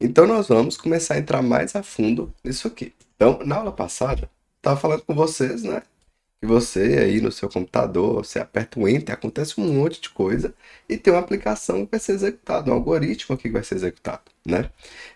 Então nós vamos começar a entrar mais a fundo nisso aqui. Então, na aula passada, estava falando com vocês, né? Que você aí no seu computador, você aperta o Enter, acontece um monte de coisa e tem uma aplicação que vai ser executada, um algoritmo aqui que vai ser executado, né?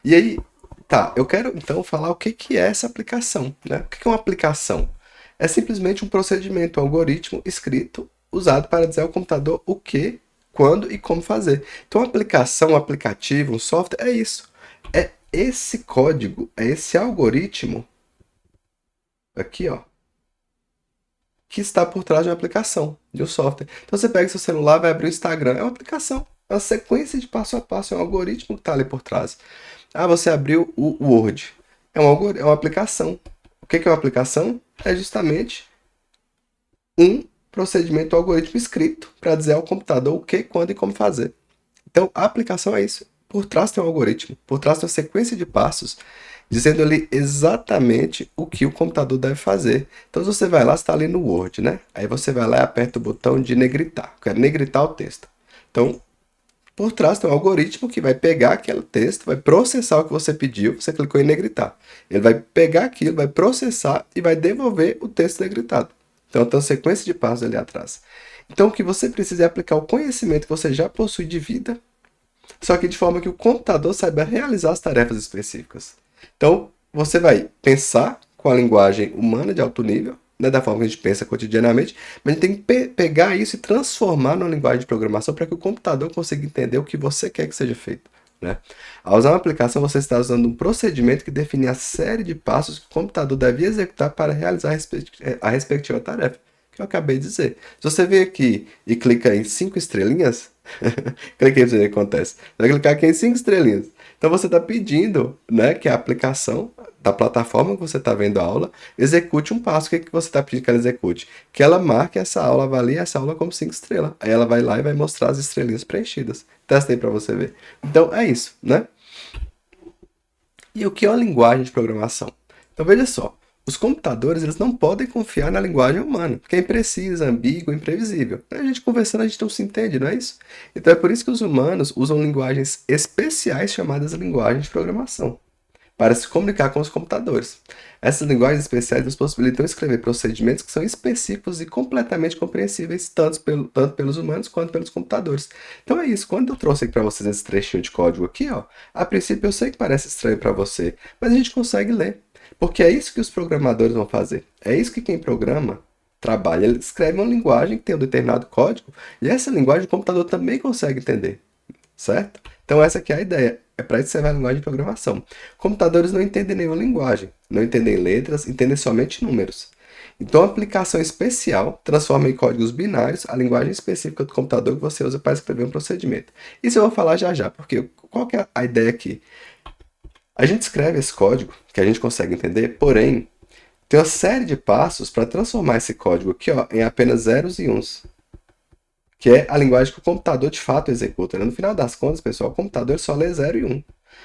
E aí, tá, eu quero então falar o que que é essa aplicação, né? O que que é uma aplicação? É simplesmente um procedimento, um algoritmo escrito, usado para dizer ao computador o que, quando e como fazer. Então, uma aplicação, um aplicativo, um software, é isso. É esse código, é esse algoritmo aqui, ó, que está por trás de uma aplicação, de um software. Então você pega seu celular, vai abrir o Instagram, é uma aplicação, é uma sequência de passo a passo, é um algoritmo que está ali por trás. Ah, você abriu o Word, é uma aplicação. O que que é uma aplicação? É justamente um procedimento algoritmo escrito para dizer ao computador o que, quando e como fazer. Então, a aplicação é isso. Por trás tem um algoritmo, por trás tem uma sequência de passos, dizendo ali exatamente o que o computador deve fazer. Então, se você vai lá, está ali no Word, né? Aí você vai lá e aperta o botão de negritar. Eu quero negritar o texto. Então, por trás tem um algoritmo que vai pegar aquele texto, vai processar o que você pediu, você clicou em negritar. Ele vai pegar aquilo, vai processar e vai devolver o texto negritado. Então, tem uma sequência de passos ali atrás. Então, o que você precisa é aplicar o conhecimento que você já possui de vida, só que de forma que o computador saiba realizar as tarefas específicas. Então, você vai pensar com a linguagem humana de alto nível, né, da forma que a gente pensa cotidianamente, mas a gente tem que pegar isso e transformar numa linguagem de programação para que o computador consiga entender o que você quer que seja feito. Né? Ao usar uma aplicação, você está usando um procedimento que define a série de passos que o computador deve executar para realizar a respectiva tarefa, que eu acabei de dizer. Se você vir aqui e clica em 5 estrelinhas, cliquei para ver o que acontece. Você vai clicar aqui em 5 estrelinhas. Então você está pedindo, né, que a aplicação da plataforma que você está vendo a aula execute um passo. O que, que você está pedindo que ela execute? Que ela marque essa aula, avalie essa aula como 5 estrelas. Aí ela vai lá e vai mostrar as estrelinhas preenchidas. Testa aí para você ver. Então é isso, né? E o que é uma linguagem de programação? Então veja só, os computadores eles não podem confiar na linguagem humana, porque é imprecisa, ambígua, imprevisível. A gente conversando a gente não se entende, não é isso? Então é por isso que os humanos usam linguagens especiais chamadas linguagens de programação para se comunicar com os computadores. Essas linguagens especiais nos possibilitam escrever procedimentos que são específicos e completamente compreensíveis tanto pelos humanos quanto pelos computadores. Então é isso. Quando eu trouxe aqui para vocês esse trechinho de código aqui, ó, a princípio eu sei que parece estranho para você, mas a gente consegue ler. Porque é isso que os programadores vão fazer. É isso que quem programa trabalha. Ele escreve uma linguagem que tem um determinado código e essa linguagem o computador também consegue entender, certo? Então essa aqui é a ideia. É para isso que serve a linguagem de programação. Computadores não entendem nenhuma linguagem, não entendem letras, entendem somente números. Então a aplicação especial transforma em códigos binários a linguagem específica do computador que você usa para escrever um procedimento. Isso eu vou falar já já, porque qual que é a ideia aqui? A gente escreve esse código, que a gente consegue entender, porém, tem uma série de passos para transformar esse código aqui ó, em apenas zeros e uns, que é a linguagem que o computador de fato executa, né? No final das contas, pessoal, o computador só lê 0 e 1.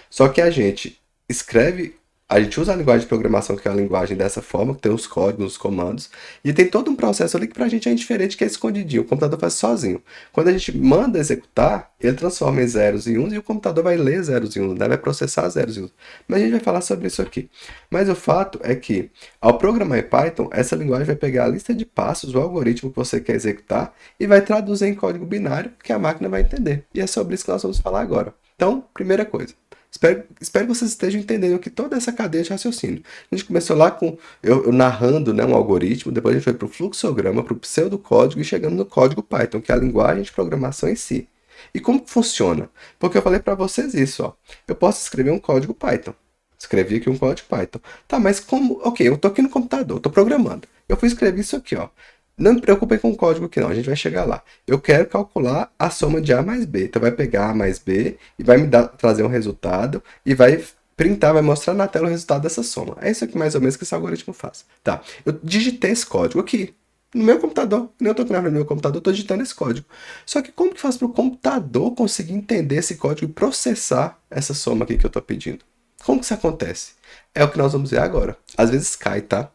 Só que a gente escreve, a gente usa a linguagem de programação, que é a linguagem dessa forma, que tem os códigos, os comandos, e tem todo um processo ali que pra gente é indiferente, que é escondidinho. O computador faz sozinho. Quando a gente manda executar, ele transforma em zeros e uns e o computador vai ler zeros e uns, né? Vai processar zeros e uns. Mas a gente vai falar sobre isso aqui. Mas o fato é que, ao programar em Python, essa linguagem vai pegar a lista de passos, o algoritmo que você quer executar, e vai traduzir em código binário que a máquina vai entender. E é sobre isso que nós vamos falar agora. Então, primeira coisa. Espero que vocês estejam entendendo aqui toda essa cadeia de raciocínio. A gente começou lá com eu narrando, né, um algoritmo, depois a gente foi para o fluxograma, para o pseudocódigo e chegamos no código Python, que é a linguagem de programação em si. E como que funciona? Porque eu falei para vocês isso, ó. Eu posso escrever um código Python. Escrevi aqui um código Python. Tá, mas como? Ok, eu tô aqui no computador, tô programando. Eu fui escrever isso aqui, ó. Não me preocupem com o código aqui não, a gente vai chegar lá. Eu quero calcular a soma de A mais B. Então vai pegar A mais B e vai me trazer um resultado e vai printar, vai mostrar na tela o resultado dessa soma. É isso aqui mais ou menos que esse algoritmo faz. Tá, eu digitei esse código aqui no meu computador. Nem eu tô gravando no meu computador, tô digitando esse código. Só que como que faz para o computador conseguir entender esse código e processar essa soma aqui que eu tô pedindo? Como que isso acontece? É o que nós vamos ver agora. Às vezes cai, tá?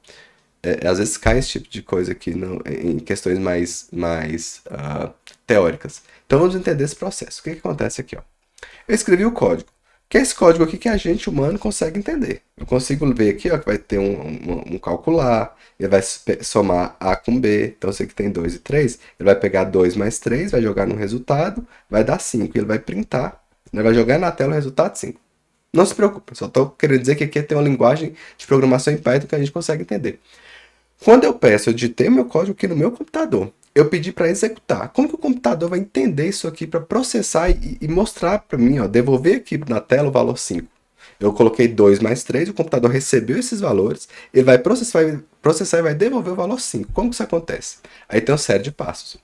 Às vezes cai esse tipo de coisa aqui em questões mais teóricas. Então vamos entender esse processo. O que, que acontece aqui? Ó? Eu escrevi o código, Que é esse código aqui que a gente humano consegue entender. Eu consigo ver aqui, ó, que vai ter um calcular, ele vai somar A com B, então esse aqui tem 2 e 3, ele vai pegar 2 mais 3, vai jogar no resultado, vai dar 5, ele vai printar, ele vai jogar na tela o resultado 5. Não se preocupe, só estou querendo dizer que aqui tem uma linguagem de programação em Python que a gente consegue entender. Quando eu peço, eu digitei meu código aqui no meu computador, eu pedi para executar. Como que o computador vai entender isso aqui para processar e mostrar para mim, ó, devolver aqui na tela o valor 5? Eu coloquei 2 mais 3, o computador recebeu esses valores, ele vai processar e vai devolver o valor 5. Como que isso acontece? Aí tem uma série de passos.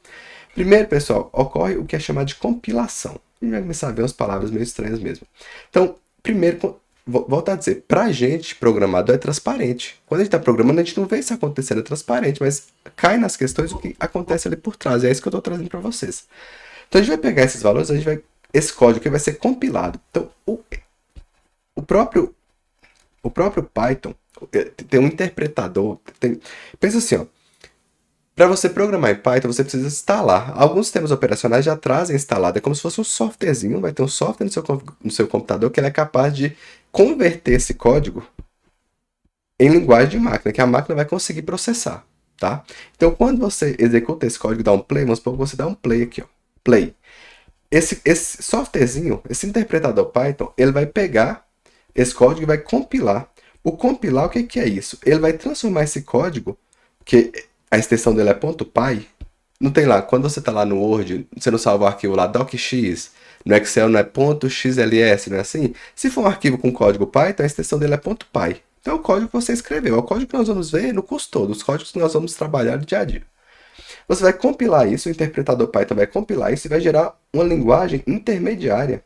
Primeiro, pessoal, ocorre o que é chamado de compilação. A gente vai começar a ver umas palavras meio estranhas mesmo. Então, primeiro, volto a dizer, pra gente, programador é transparente. Quando a gente está programando, a gente não vê isso acontecendo, é transparente, mas cai nas questões o que acontece ali por trás. E é isso que eu estou trazendo para vocês. Então a gente vai pegar esses valores, esse código aqui vai ser compilado. Então o próprio Python tem um interpretador. Pensa assim, ó. Para você programar em Python, você precisa instalar. Alguns sistemas operacionais já trazem instalado. É como se fosse um softwarezinho. Vai ter um software no seu computador que ele é capaz de converter esse código em linguagem de máquina, que a máquina vai conseguir processar, tá? Então, quando você executa esse código e dá um play, vamos supor que você dá um play aqui, ó. Play. Esse softwarezinho, esse interpretador Python, ele vai pegar esse código e vai compilar. O compilar, o que que é isso? Ele vai transformar esse código, que a extensão dele é .py, não tem lá, quando você está lá no Word, você não salva o arquivo lá docx, no Excel não é .xls, não é assim? Se for um arquivo com código Python, a extensão dele é .py. Então é o código que você escreveu, é o código que nós vamos ver no curso todo, os códigos que nós vamos trabalhar no dia a dia. Você vai compilar isso, o interpretador Python vai compilar isso e vai gerar uma linguagem intermediária.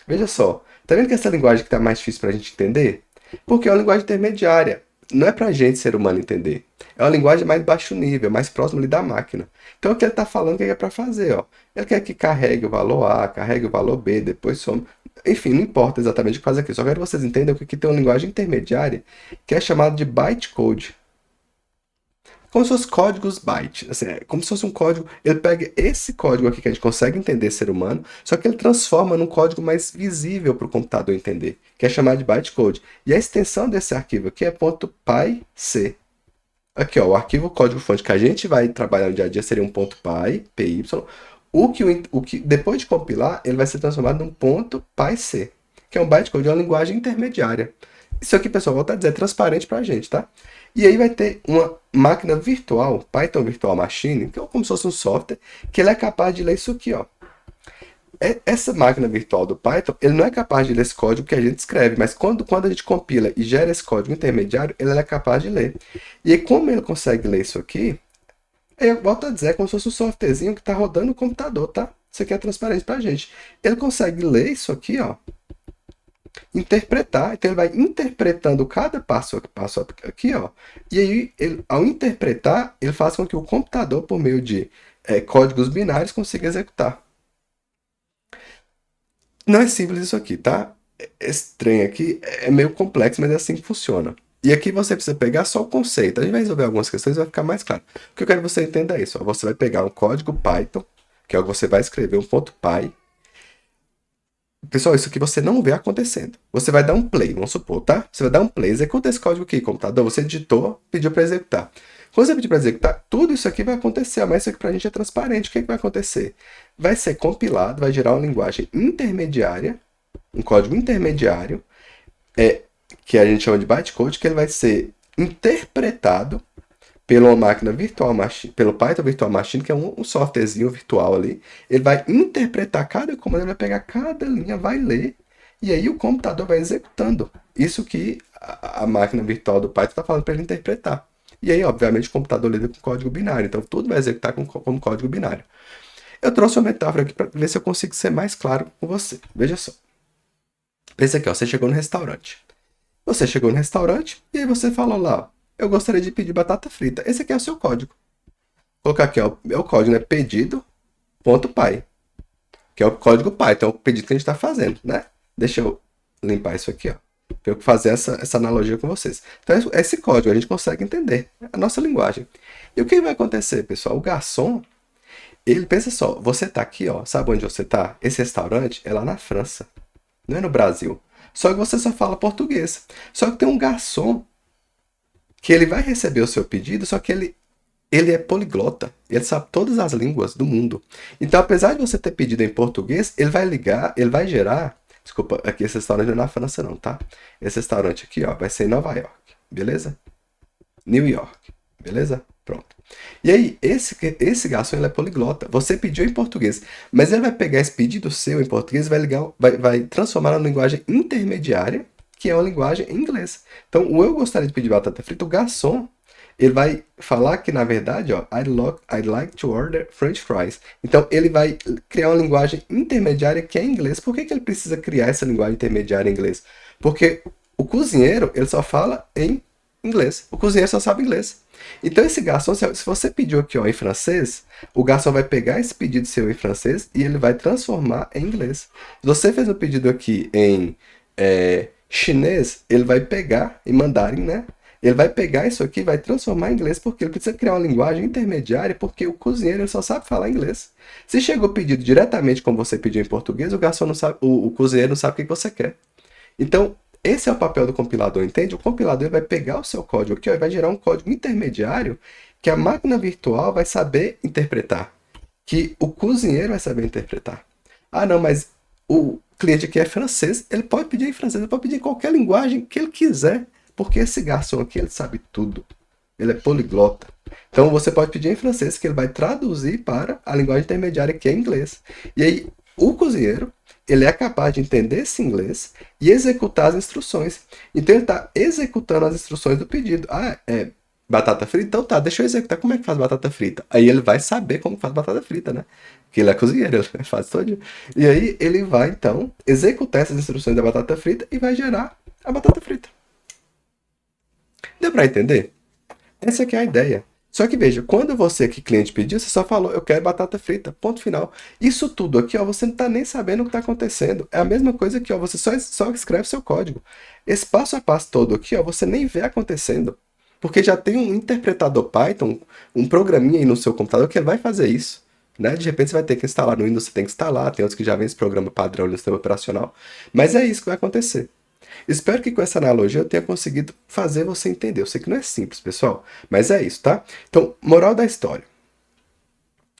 Veja só, tá vendo que essa linguagem que está mais difícil para a gente entender? Porque é uma linguagem intermediária. Não é para a gente, ser humano, entender. É uma linguagem mais baixo nível, mais próxima ali da máquina. Então o que ele está falando que é para fazer, ó. Ele quer que carregue o valor A, carregue o valor B, depois some. Enfim, não importa exatamente o que faz aqui. Só quero que vocês entendam que aqui tem uma linguagem intermediária que é chamada de bytecode. Como se fosse códigos byte, assim, é como se fosse um código, ele pega esse código aqui que a gente consegue entender ser humano, só que ele transforma num código mais visível para o computador entender, que é chamado de bytecode. E a extensão desse arquivo aqui é .pyc. Aqui, ó, o arquivo código-fonte que a gente vai trabalhar no dia a dia seria um .py, o que depois de compilar, ele vai ser transformado num .pyc, que é um bytecode, é uma linguagem intermediária. Isso aqui, pessoal, volta a dizer, é transparente para a gente, tá? E aí vai ter uma máquina virtual, Python Virtual Machine, que é como se fosse um software, que ele é capaz de ler isso aqui, ó. Essa máquina virtual do Python, ele não é capaz de ler esse código que a gente escreve, mas quando a gente compila e gera esse código intermediário, ele é capaz de ler. E aí, como ele consegue ler isso aqui, eu volto a dizer, é como se fosse um softwarezinho que está rodando no computador, tá? Isso aqui é transparente pra gente. Ele consegue ler isso aqui, ó, interpretar, então ele vai interpretando cada passo aqui, ó, e aí, ao interpretar, ele faz com que o computador, por meio de códigos binários, consiga executar. Não é simples isso aqui, tá? Esse trem aqui é meio complexo, mas é assim que funciona. E aqui você precisa pegar só o conceito. A gente vai resolver algumas questões e vai ficar mais claro. O que eu quero que você entenda é isso, ó. Você vai pegar um código Python, que é o que você vai escrever, um .py. Pessoal, isso aqui você não vê acontecendo. Você vai dar um play, vamos supor, tá? Você vai dar um play, executa esse código aqui, computador. Você digitou, pediu para executar. Quando você pedir para executar, tudo isso aqui vai acontecer, mas isso aqui para a gente é transparente. O que vai acontecer? Vai ser compilado, vai gerar uma linguagem intermediária, um código intermediário, que a gente chama de bytecode, que ele vai ser interpretado pela máquina virtual machine, pelo Python Virtual Machine, que é um softwarezinho virtual ali. Ele vai interpretar cada comando, ele vai pegar cada linha, vai ler, e aí o computador vai executando. Isso que a máquina virtual do Python está falando para ele interpretar. E aí, obviamente, o computador lida com código binário, então tudo vai executar como código binário. Eu trouxe uma metáfora aqui para ver se eu consigo ser mais claro com você. Veja só. Pensa aqui, ó, você chegou no restaurante. Você chegou no restaurante e aí você falou lá, ó, eu gostaria de pedir batata frita. Esse aqui é o seu código. Vou colocar aqui, ó, é o código, né? Pedido.py, que é o código Python, é o pedido que a gente está fazendo, né? Deixa eu limpar isso aqui, ó, para eu fazer essa analogia com vocês. Então, esse código a gente consegue entender, é a nossa linguagem. E o que vai acontecer, pessoal? O garçom, ele pensa só, você tá aqui, ó, sabe onde você tá? Esse restaurante é lá na França, não é no Brasil. Só que você só fala português. Só que tem um garçom que ele vai receber o seu pedido, só que ele é poliglota, ele sabe todas as línguas do mundo. Então, apesar de você ter pedido em português, ele vai ligar, ele vai gerar. Desculpa, aqui esse restaurante não é na França, não, tá? Esse restaurante aqui, ó, vai ser em Nova York, beleza? New York, beleza? Pronto. E aí, esse garçom ele é poliglota. Você pediu em português, mas ele vai pegar esse pedido seu em português e vai transformar na linguagem intermediária, que é uma linguagem em inglês. Então, o eu gostaria de pedir batata frita, o garçom ele vai falar que, na verdade, ó, I'd like to order French fries. Então, ele vai criar uma linguagem intermediária que é inglês. Por que ele precisa criar essa linguagem intermediária em inglês? Porque o cozinheiro, ele só fala em inglês. O cozinheiro só sabe inglês. Então, esse garçom, se você pediu aqui ó, em francês, o garçom vai pegar esse pedido seu em francês e ele vai transformar em inglês. Se você fez um pedido aqui em chinês, ele vai pegar, em mandarim, né? Ele vai pegar isso aqui e vai transformar em inglês, porque ele precisa criar uma linguagem intermediária, porque o cozinheiro ele só sabe falar inglês. Se chegou o pedido diretamente como você pediu em português, o garçom não sabe, o cozinheiro não sabe o que você quer. Então, esse é o papel do compilador, entende? O compilador vai pegar o seu código aqui ó, e vai gerar um código intermediário que a máquina virtual vai saber interpretar, que o cozinheiro vai saber interpretar. Ah, não, mas o cliente aqui é francês, ele pode pedir em francês, ele pode pedir em qualquer linguagem que ele quiser. Porque esse garçom aqui, ele sabe tudo. Ele é poliglota. Então, você pode pedir em francês que ele vai traduzir para a linguagem intermediária que é inglês. E aí, o cozinheiro, ele é capaz de entender esse inglês e executar as instruções. Então, ele está executando as instruções do pedido. Ah, é batata frita? Então tá, deixa eu executar como é que faz batata frita. Aí ele vai saber como faz batata frita, né? Porque ele é cozinheiro, ele faz todo. E aí, ele vai, então, executar essas instruções da batata frita e vai gerar a batata frita. Deu para entender? Essa aqui é a ideia. Só que veja, quando você que cliente pediu, você só falou, eu quero batata frita, ponto final. Isso tudo aqui, ó, você não está nem sabendo o que está acontecendo. É a mesma coisa que ó, você só escreve seu código. Esse passo a passo todo aqui, ó, você nem vê acontecendo. Porque já tem um interpretador Python, um programinha aí no seu computador que vai fazer isso. Né? De repente você vai ter que instalar no Windows, você tem que instalar, tem outros que já vem esse programa padrão no sistema operacional. Mas é isso que vai acontecer. Espero que com essa analogia eu tenha conseguido fazer você entender. Eu sei que não é simples, pessoal, mas é isso, tá? Então, moral da história.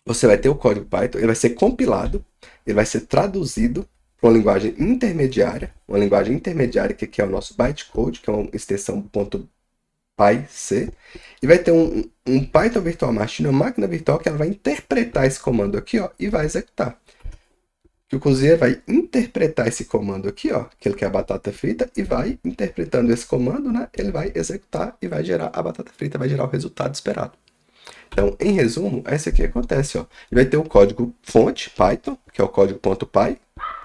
Você vai ter o código Python, ele vai ser compilado, ele vai ser traduzido para uma linguagem intermediária que aqui é o nosso bytecode, que é uma extensão .pyc, e vai ter um Python Virtual Machine, uma máquina virtual que ela vai interpretar esse comando aqui, ó, e vai executar. Que o cozinheiro vai interpretar esse comando aqui, ó, que ele quer a batata frita, e vai interpretando esse comando, né? Ele vai executar e vai gerar a batata frita, vai gerar o resultado esperado. Então, em resumo, é isso aqui que acontece, ó. Ele vai ter o código fonte, Python, que é o código .py,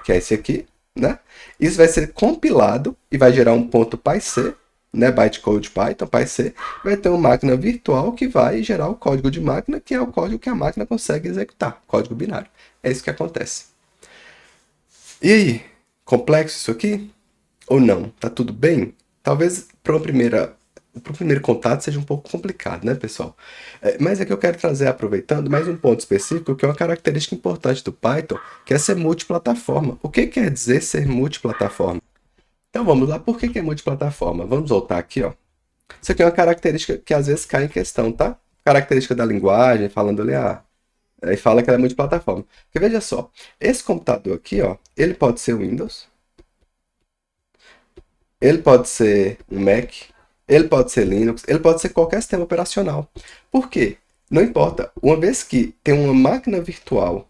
que é esse aqui, né? Isso vai ser compilado e vai gerar um .pyc, né? Bytecode Python, PyC. Vai ter uma máquina virtual que vai gerar o código de máquina, que é o código que a máquina consegue executar, código binário. É isso que acontece. E aí, complexo isso aqui? Ou não? Tá tudo bem? Talvez para o primeiro contato seja um pouco complicado, né, pessoal? Mas é que eu quero trazer, aproveitando, mais um ponto específico, que é uma característica importante do Python, que é ser multiplataforma. O que quer dizer ser multiplataforma? Então vamos lá, por que é multiplataforma? Vamos voltar aqui, ó. Isso aqui é uma característica que às vezes cai em questão, tá? Característica da linguagem, falando ali, aí fala que ela é multiplataforma. Porque veja só, esse computador aqui, ó, ele pode ser Windows, ele pode ser um Mac, ele pode ser Linux, ele pode ser qualquer sistema operacional. Por quê? Não importa. Uma vez que tem uma máquina virtual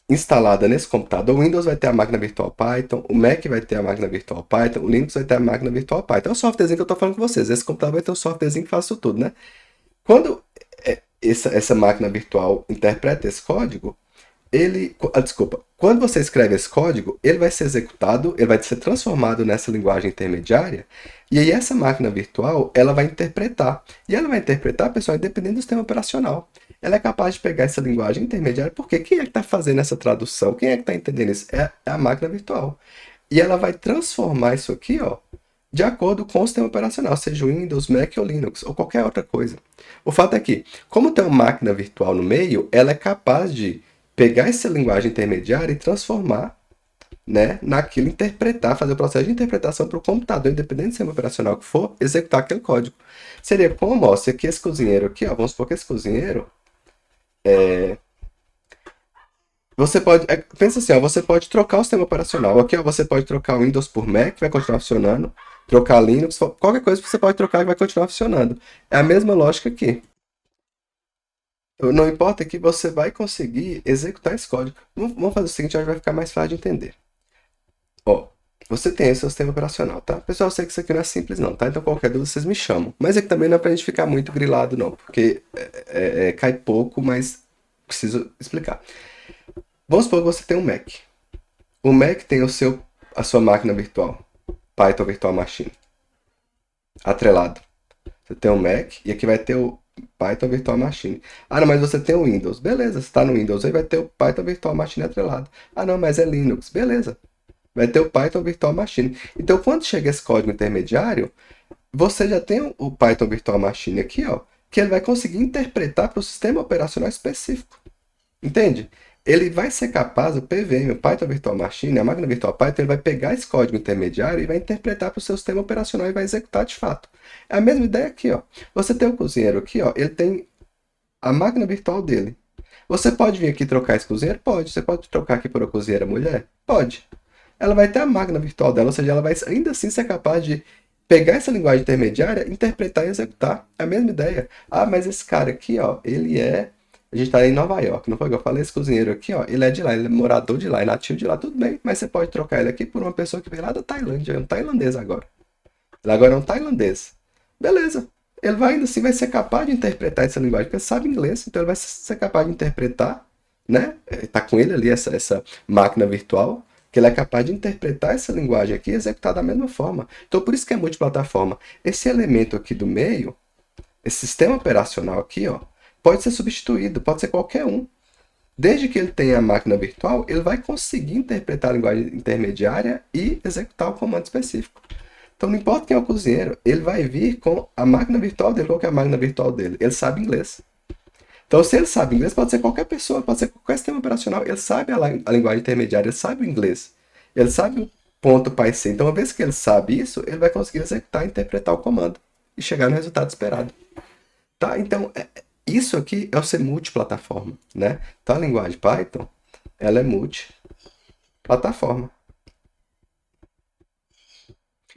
instalada nesse computador, o Windows vai ter a máquina virtual Python, o Mac vai ter a máquina virtual Python, o Linux vai ter a máquina virtual Python. É o softwarezinho que eu estou falando com vocês. Esse computador vai ter um softwarezinho que faz isso tudo, né? Quando essa máquina virtual interpreta esse código, desculpa, quando você escreve esse código, ele vai ser executado, ele vai ser transformado nessa linguagem intermediária, e aí essa máquina virtual, ela vai interpretar. E ela vai interpretar, pessoal, independente do sistema operacional. Ela é capaz de pegar essa linguagem intermediária, porque quem é que está fazendo essa tradução? Quem é que está entendendo isso? É a máquina virtual. E ela vai transformar isso aqui, ó, de acordo com o sistema operacional, seja o Windows, Mac ou Linux, ou qualquer outra coisa. O fato é que, como tem uma máquina virtual no meio, ela é capaz de pegar essa linguagem intermediária e transformar né, naquilo interpretar, fazer o processo de interpretação para o computador, independente do sistema operacional que for, executar aquele código. Seria como, ó, se aqui esse cozinheiro aqui, ó, vamos supor que esse cozinheiro, você pode, pensa assim, ó, você pode trocar o sistema operacional. Aqui, ó, você pode trocar o Windows por Mac, vai continuar funcionando. Trocar Linux, qualquer coisa que você pode trocar que vai continuar funcionando. É a mesma lógica aqui. Não importa que você vai conseguir executar esse código. Vamos fazer o seguinte, vai ficar mais fácil de entender. Ó, você tem o seu sistema operacional, tá? Pessoal, eu sei que isso aqui não é simples não, tá? Então qualquer dúvida vocês me chamam. Mas aqui também não é pra gente ficar muito grilado não, porque cai pouco, mas preciso explicar. Vamos supor que você tem um Mac. O Mac tem a sua máquina virtual, Python Virtual Machine, atrelado. Você tem um Mac e aqui vai ter o Python Virtual Machine. Ah, não, mas você tem o Windows. Beleza, você está no Windows, aí vai ter o Python Virtual Machine atrelado. Ah, não, mas é Linux. Beleza, vai ter o Python Virtual Machine. Então, quando chega esse código intermediário, você já tem o Python Virtual Machine aqui, ó, que ele vai conseguir interpretar para o sistema operacional específico. Entende? Ele vai ser capaz, o PVM, o Python Virtual Machine, a máquina virtual Python, ele vai pegar esse código intermediário e vai interpretar para o seu sistema operacional e vai executar de fato. É a mesma ideia aqui, ó. Você tem o cozinheiro aqui, ó, ele tem a máquina virtual dele. Você pode vir aqui trocar esse cozinheiro? Pode. Você pode trocar aqui por uma cozinheira mulher? Pode. Ela vai ter a máquina virtual dela, ou seja, ela vai ainda assim ser capaz de pegar essa linguagem intermediária, interpretar e executar. É a mesma ideia. Ah, mas esse cara aqui, ó, ele é. A gente tá em Nova York, não foi o que eu falei? Esse cozinheiro aqui, ó, ele é de lá, ele é morador de lá, é nativo de lá, tudo bem, mas você pode trocar ele aqui por uma pessoa que veio lá da Tailândia, é um tailandês agora. Ele agora é um tailandês. Beleza. Ele vai ainda assim vai ser capaz de interpretar essa linguagem, porque ele sabe inglês, então ele vai ser capaz de interpretar, né? Tá com ele ali essa máquina virtual, que ele é capaz de interpretar essa linguagem aqui e executar da mesma forma. Então por isso que é multiplataforma. Esse elemento aqui do meio, esse sistema operacional aqui, ó, pode ser substituído, pode ser qualquer um. Desde que ele tenha a máquina virtual, ele vai conseguir interpretar a linguagem intermediária e executar o comando específico. Então não importa quem é o cozinheiro, ele vai vir com a máquina virtual dele. Qual que é a máquina virtual dele? Ele sabe inglês. Então se ele sabe inglês, pode ser qualquer pessoa, pode ser qualquer sistema operacional, ele sabe a linguagem intermediária, ele sabe o inglês. Ele sabe o ponto pai C. Então uma vez que ele sabe isso, ele vai conseguir executar e interpretar o comando e chegar no resultado esperado. Tá? Então, isso aqui é o ser multiplataforma, né? Então, a linguagem Python, ela é multiplataforma.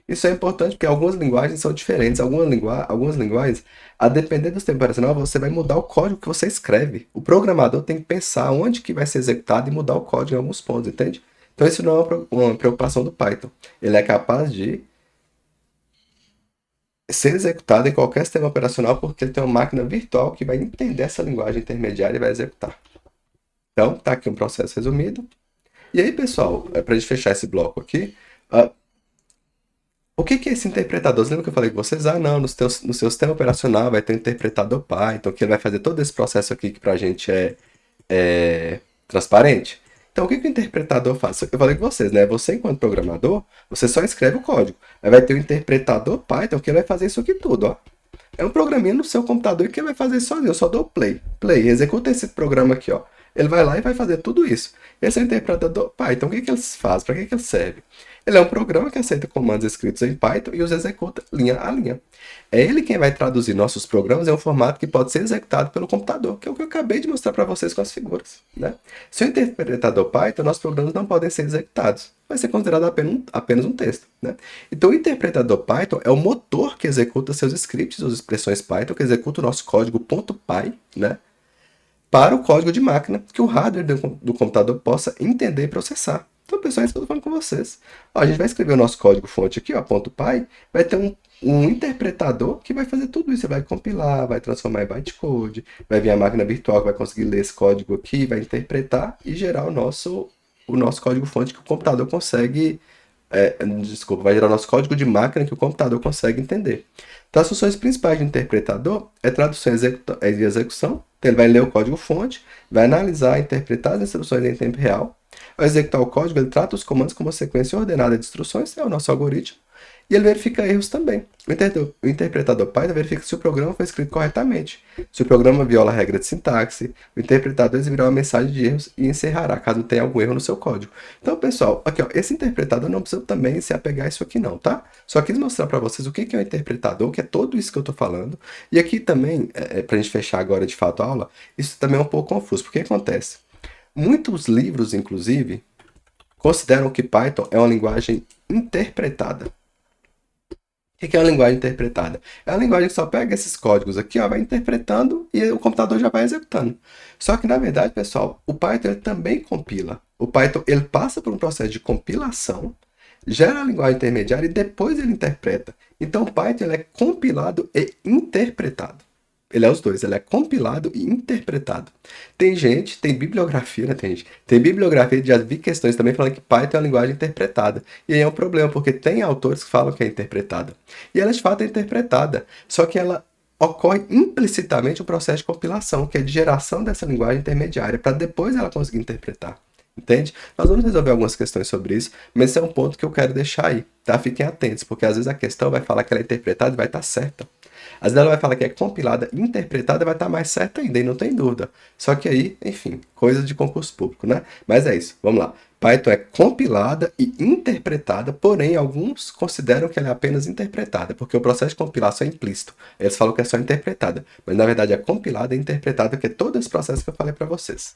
Isso é importante porque algumas linguagens são diferentes. Algumas linguagens, a depender do sistema operacional, você vai mudar o código que você escreve. O programador tem que pensar onde que vai ser executado e mudar o código em alguns pontos, entende? Então, isso não é uma preocupação do Python. Ele é capaz de ser executado em qualquer sistema operacional porque ele tem uma máquina virtual que vai entender essa linguagem intermediária e vai executar. Então, tá aqui um processo resumido. E aí, pessoal, para a gente fechar esse bloco aqui, o que é esse interpretador? Você lembra que eu falei com vocês? Ah, não, no seu sistema operacional vai ter um interpretador Python, que ele vai fazer todo esse processo aqui que para a gente é transparente. Então, o que o interpretador faz? Eu falei com vocês, né? Você, enquanto programador, você só escreve o código. Aí vai ter o interpretador Python que ele vai fazer isso aqui tudo, ó. É um programinha no seu computador que ele vai fazer sozinho. Eu só dou play. Play, executa esse programa aqui, ó. Ele vai lá e vai fazer tudo isso. Esse é o interpretador Python. O que ele faz? Para que ele serve? Ele é um programa que aceita comandos escritos em Python e os executa linha a linha. É ele quem vai traduzir nossos programas em um formato que pode ser executado pelo computador, que é o que eu acabei de mostrar para vocês com as figuras, né? Se o interpretador Python, nossos programas não podem ser executados. Vai ser considerado apenas um texto, né? Então, o interpretador Python é o motor que executa seus scripts ou expressões Python, que executa o nosso código .py, né? Para o código de máquina que o hardware do computador possa entender e processar. Então, pessoal, é isso que eu estou falando com vocês. Ó, a gente vai escrever o nosso código fonte aqui, ó, .py, vai ter um interpretador que vai fazer tudo isso. Você vai compilar, vai transformar em bytecode, vai vir a máquina virtual que vai conseguir ler esse código aqui, vai interpretar e gerar o nosso código-fonte que o computador consegue. Vai gerar o nosso código de máquina que o computador consegue entender. Então, as funções principais do interpretador é tradução e execução. Então, ele vai ler o código-fonte, vai analisar e interpretar as instruções em tempo real. Ao executar o código, ele trata os comandos como uma sequência ordenada de instruções, é o nosso algoritmo. E ele verifica erros também. O interpretador Python verifica se o programa foi escrito corretamente. Se o programa viola a regra de sintaxe, o interpretador exibirá uma mensagem de erros e encerrará caso tenha algum erro no seu código. Então, pessoal, aqui ó, esse interpretador não precisa também se apegar a isso aqui não, tá? Só quis mostrar para vocês o que é o interpretador, que é tudo isso que eu estou falando. E aqui também, para a gente fechar agora de fato a aula, isso também é um pouco confuso, porque acontece? Muitos livros, inclusive, consideram que Python é uma linguagem interpretada. O que é uma linguagem interpretada? É uma linguagem que só pega esses códigos aqui, ó, vai interpretando e o computador já vai executando. Só que, na verdade, pessoal, o Python ele também compila. O Python ele passa por um processo de compilação, gera a linguagem intermediária e depois ele interpreta. Então, o Python ele é compilado e interpretado. Ele é os dois, ele é compilado e interpretado. Tem gente, tem bibliografia, né? Tem bibliografia, já vi questões também falando que Python é uma linguagem interpretada. E aí é um problema, porque tem autores que falam que é interpretada. E ela de fato é interpretada, só que ela ocorre implicitamente o processo de compilação, que é de geração dessa linguagem intermediária, para depois ela conseguir interpretar. Entende? Nós vamos resolver algumas questões sobre isso, mas esse é um ponto que eu quero deixar aí, tá? Fiquem atentos, porque às vezes a questão vai falar que ela é interpretada e vai estar certa. Às vezes ela vai falar que é compilada e interpretada vai estar mais certa ainda, e não tem dúvida. Só que aí, enfim, coisa de concurso público, né? Mas é isso, vamos lá. Python é compilada e interpretada, porém alguns consideram que ela é apenas interpretada, porque o processo de compilação é implícito. Eles falam que é só interpretada, mas na verdade é compilada e interpretada, que é todo esse processo que eu falei para vocês.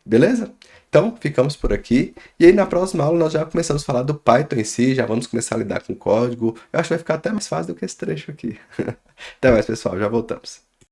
Beleza? Então, ficamos por aqui. E aí, na próxima aula, nós já começamos a falar do Python em si, já vamos começar a lidar com código. Eu acho que vai ficar até mais fácil do que esse trecho aqui. Até mais, pessoal. Já voltamos.